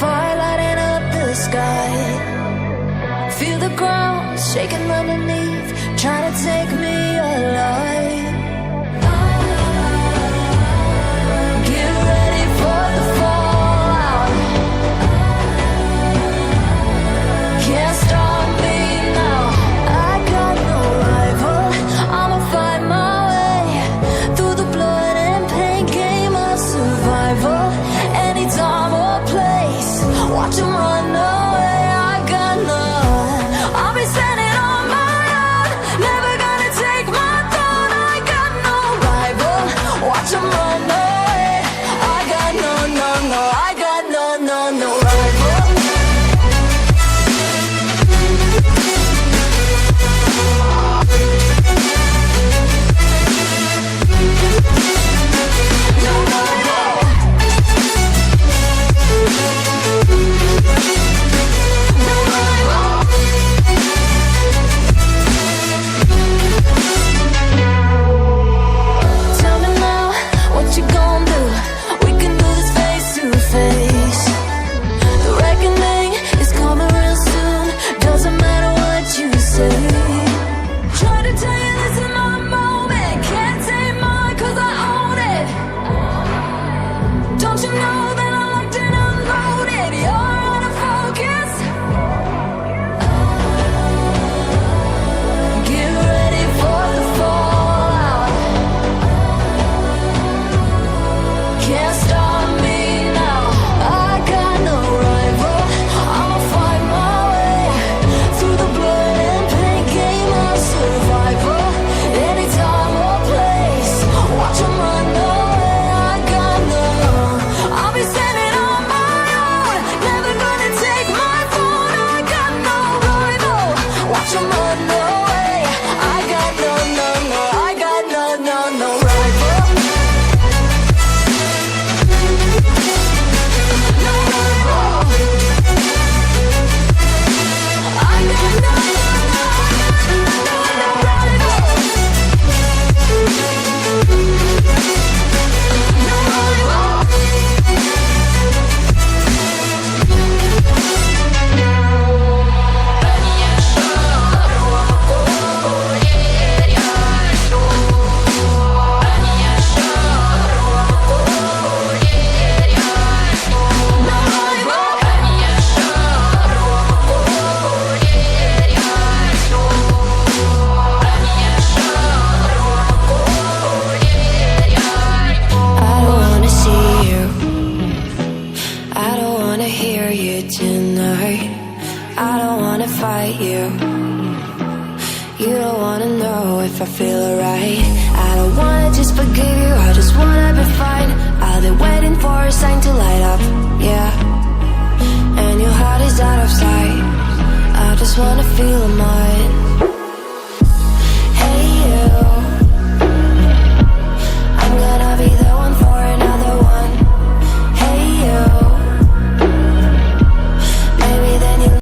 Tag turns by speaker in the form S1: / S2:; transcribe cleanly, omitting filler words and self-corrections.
S1: fire lighting up the sky. Feel the ground shaking underneath, trying to take me alive. Get ready for the fallout. Can't stop me now. I got no rival. I'ma fight my way through the blood and pain game of survival. Any time or place, watch 'em run away. I got none. I'll be standing on my own, never gonna take my throne. I got no rival. Watch 'em run away. I got no, no, no. I got no, no, no rival. Tell me now, what you gon' do? We can do this face to face. The reckoning is coming real soon. Doesn't matter what you say. Try to tell you this is my moment. Can't take mine 'cause I own it. Don't you know that I locked and unloaded? You're out of focus. Get ready for the fallout. Can't stop me now. I got no rival. I'ma fight my way through the blood and pain game of survival. Any time or place, watch 'em run away. I got none. I'll be standing on my own, never gonna take my throne. I got no rival. Watch 'em run away. I got no, no, no. I got no, no, no rival. No rival. I got no, no, no rival. No rival. I don't wanna see you. I don't wanna hear you tonight. I don't wanna fight you. You don't wanna know if I feel alright. I don't wanna just forgive you, I just wanna be fine. I've been waiting for a sign to light up, yeah. And your heart is out of sight. I just wanna feel mine.